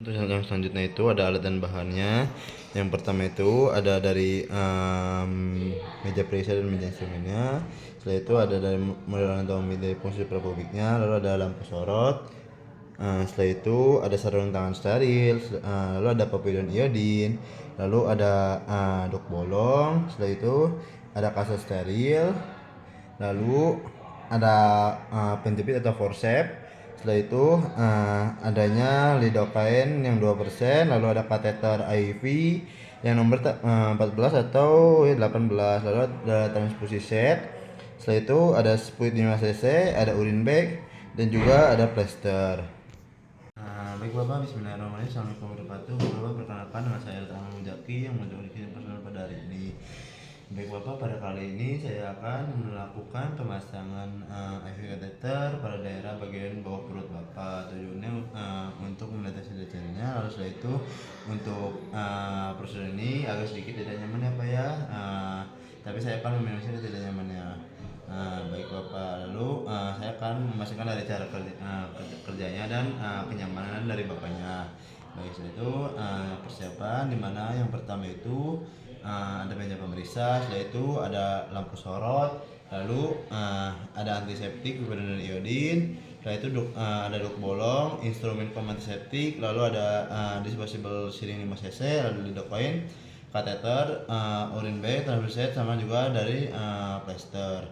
Terus yang selanjutnya itu ada alat dan bahannya. Yang pertama itu ada dari meja preset dan meja instrumennya. Setelah itu ada dari model anatomi dari fungsi superpubliknya. Lalu ada lampu sorot. Setelah itu ada sarung tangan steril. Lalu ada papidon iodin. Lalu ada dok bolong. Setelah itu ada kaset steril. Lalu ada penjepit atau forceps. Setelah itu adanya lidocaine yang 2%, lalu ada kateter IV yang nomor 14 atau 18, lalu ada transfusi set. Setelah itu ada spuit 5 cc, ada urine bag, dan juga ada plester. Baik Bapak, bismillahirrahmanirrahim. Assalamualaikum warahmatullahi wabarakatuh. Bapak, perkenalkan nama saya Tanggung Mujaki yang menjadi personal pada hari ini. Baik Bapak, pada kali ini saya akan melakukan pemasangan IV kateter pada daerah bagian bawah perut Bapak. Tujuannya untuk mendeteksi jaringannya. Lalu setelah itu untuk prosedur ini agak sedikit tidak nyaman ya Pak ya. Tapi saya akan meminimalisir tidak nyamannya. Baik Bapak, lalu saya akan memastikan dari cara kerjanya dan kenyamanan dari Bapaknya. Baik, setelah itu persiapan dimana yang pertama itu ada meja pemeriksa, setelah itu ada lampu sorot, lalu ada antiseptik dan iodin, setelah itu ada dok bolong, instrumen pem antiseptik, lalu ada disposable syringe 5 cc, lalu lidocaine, kateter, urine bag, transfusi sama juga dari plester,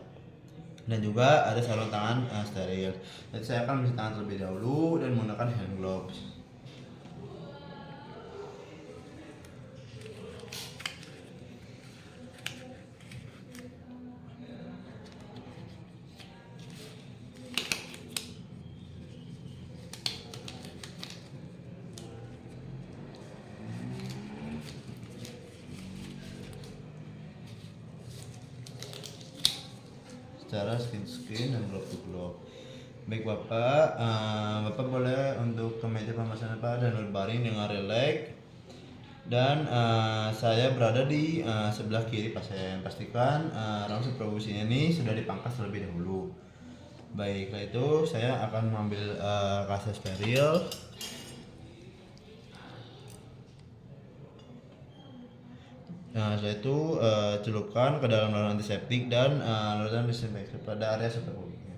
dan juga ada sarung tangan steril. Jadi saya akan mencuci tangan terlebih dahulu dan menggunakan hand gloves. Secara skin dan glove to glove. Baik Bapak, Bapak boleh untuk ke meja pemasangan Pak dan baring dengan relax. Dan saya berada di sebelah kiri pasien. Pastikan rongga superfusinya ini sudah dipangkas terlebih dahulu. Baik, setelah itu saya akan mengambil kaset steril. Nah, setelah itu celupkan ke dalam larutan antiseptik dan larutan disinfektan pada area superfluidnya.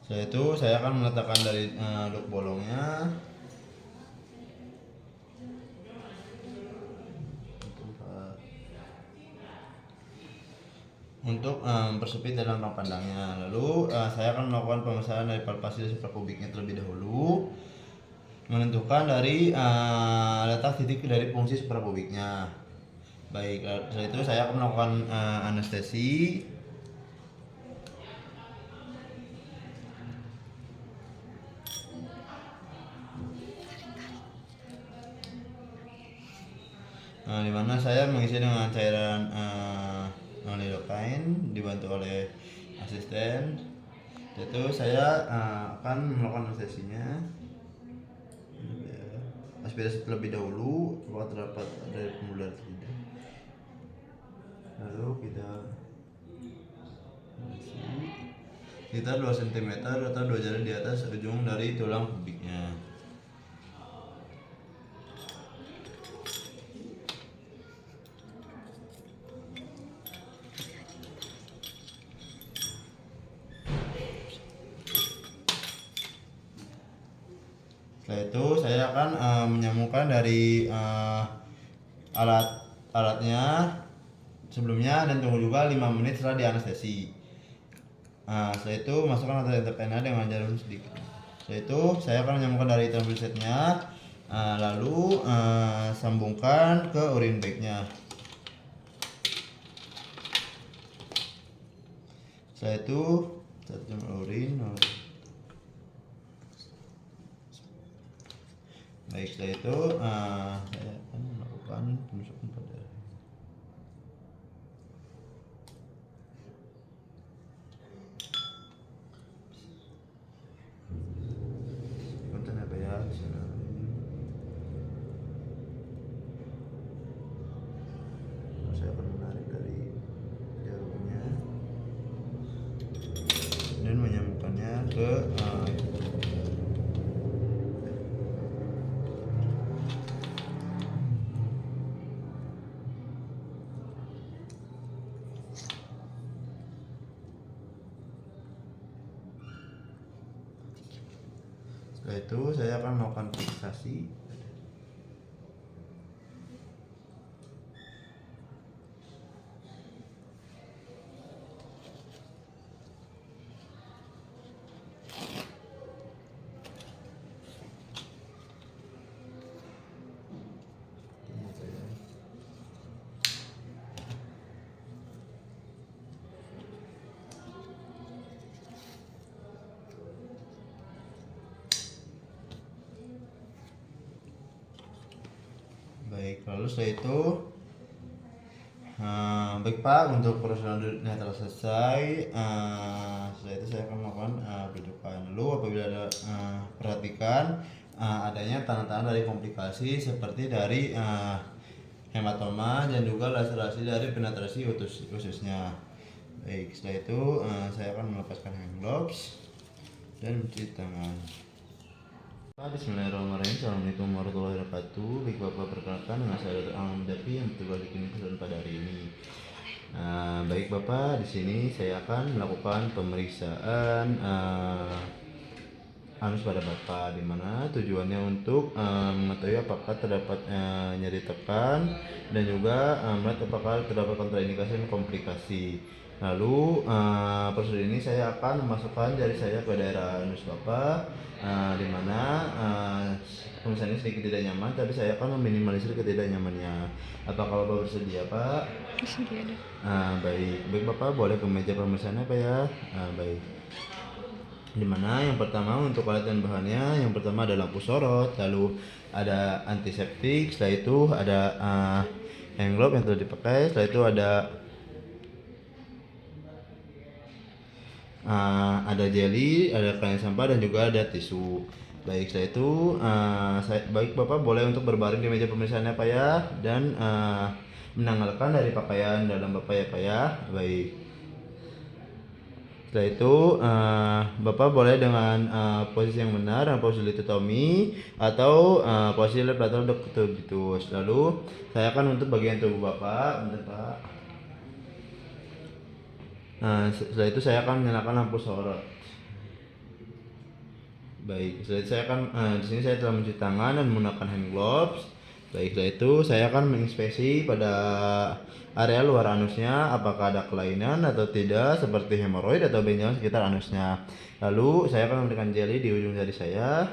Setelah itu saya akan meletakkan dari dok bolongnya. Untuk mempersempit dalam ruang pandangnya. Lalu saya akan melakukan pemasangan dari palpasi suprapubiknya terlebih dahulu, menentukan dari letak titik dari fungsi suprapubiknya. Baik, setelah itu saya akan melakukan anestesi. Di mana saya mengisi dengan cairan lidocaine dibantu oleh asisten. Itu saya akan melakukan anestesinya. Aspirasi terlebih dahulu apakah terdapat dari pembuluh darah tidak. Lalu kita sekitar 2 cm atau 2 jari di atas ujung dari tulang pubiknya. Setelah itu saya akan menyambungkan dari alatnya sebelumnya dan tunggu juga 5 menit setelah dianestesi. Setelah itu masukkan alat interpena dengan jarum sedikit. Setelah itu saya akan menyambungkan dari transfusi setnya, lalu sambungkan ke urine bagnya. Setelah itu satu jam urine. Baik, setelah itu saya akan melakukan penusukan pada konten apa ya. Saya akan menarik dari Setelah itu saya akan melakukan fiksasi. Baik, lalu setelah itu baik Pak, untuk prosedurnya telah selesai. Setelah itu saya akan melakukan penunjukan. Lalu apabila ada perhatikan adanya tanda-tanda dari komplikasi seperti dari hematoma dan juga laserasi dari penetrasi ususnya. Baik, setelah itu saya akan melepaskan hand gloves dan mencuci tangan. Bismillahirrahmanirrahim. Assalamualaikum warahmatullahi wabarakatuh. Baik Bapak, perkenalkan dengan saya Dr. Ahmad Dafi yang bertugas di klinik kesehatan pada hari ini. Baik Bapak, di sini saya akan melakukan pemeriksaan anus pada Bapak, di mana tujuannya untuk mengetahui apakah terdapat nyeri tekan dan juga melihat apakah terdapat kontraindikasi dan komplikasi. Lalu prosedur ini saya akan memasukkan jari saya ke daerah anus Bapak, di mana pemeriksaan ini sedikit tidak nyaman, tapi saya akan meminimalisir ketidaknyamannya. Apakah Bapak bersedia, Pak? Bersedia, Dok. Baik Bapak, boleh ke meja pemeriksaannya, Pak ya. Baik. Dimana yang pertama untuk alat dan bahannya, yang pertama ada lampu sorot, lalu ada antiseptik, setelah itu ada hand glove yang telah dipakai, setelah itu ada jelly, ada kain sampah dan juga ada tisu. Baik, setelah itu baik Bapak boleh untuk berbaring di meja pemeriksaannya Pak ya, dan menanggalkan dari pakaian dalam Bapak ya Pak ya. Baik. Setelah itu Bapak boleh dengan posisi yang benar, posisi litotomi atau posisi levator deccubitus. Lalu saya akan untuk bagian tubuh Bapak, bentar Pak. Setelah itu saya akan menyalakan lampu sorot. Baik, setelah itu saya akan di sini saya telah mencuci tangan dan menggunakan hand gloves. Baik, setelah itu saya akan menginspeksi pada area luar anusnya apakah ada kelainan atau tidak seperti hemoroid atau benjolan sekitar anusnya. Lalu saya akan memberikan jeli di ujung jari saya.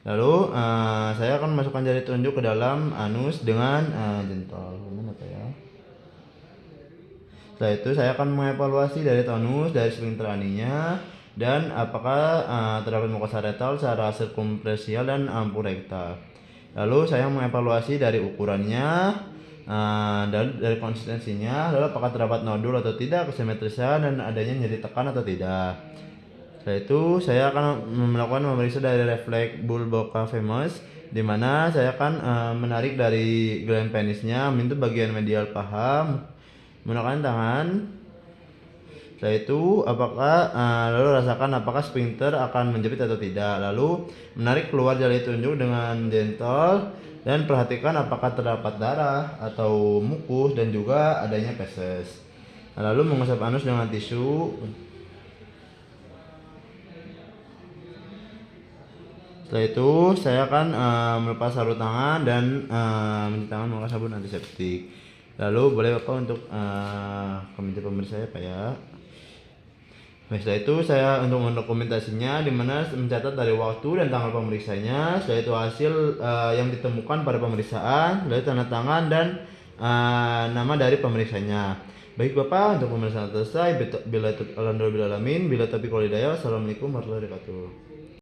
Lalu saya akan masukkan jari telunjuk ke dalam anus dengan jentol. Gimana Pak ya? Setelah itu saya akan mengevaluasi dari tonus, dari sphincter aninya, dan apakah terdapat mukosa rektal secara sirkumferensial dan ampurektal. Lalu saya mengevaluasi dari ukurannya, dari konsistensinya, lalu apakah terdapat nodul atau tidak, kesimetrisan dan adanya nyeri tekan atau tidak. Setelah itu saya akan melakukan memeriksa dari refleks bulbocavernous, di mana saya akan menarik dari gland penisnya menyentuh bagian medial paha menggunakan tangan. Setelah itu lalu rasakan apakah sphincter akan menjepit atau tidak. Lalu menarik keluar jari telunjuk dengan gentle dan perhatikan apakah terdapat darah atau mukus dan juga adanya feses. Lalu mengusap anus dengan tisu. Setelah itu saya akan melepas sarung tangan dan mencuci tangan menggunakan sabun antiseptik. Lalu boleh Bapak untuk ke meja pemeriksa ya Pak ya. Nah, setelah itu saya untuk mendokumentasinya, di mana mencatat dari waktu dan tanggal pemeriksanya. Setelah itu hasil yang ditemukan pada pemeriksaan, lalu tanda tangan dan nama dari pemeriksanya. Baik Bapak, untuk pemeriksaan selesai. Bila taufiq wal hidayah. Wassalamualaikum warahmatullahi wabarakatuh.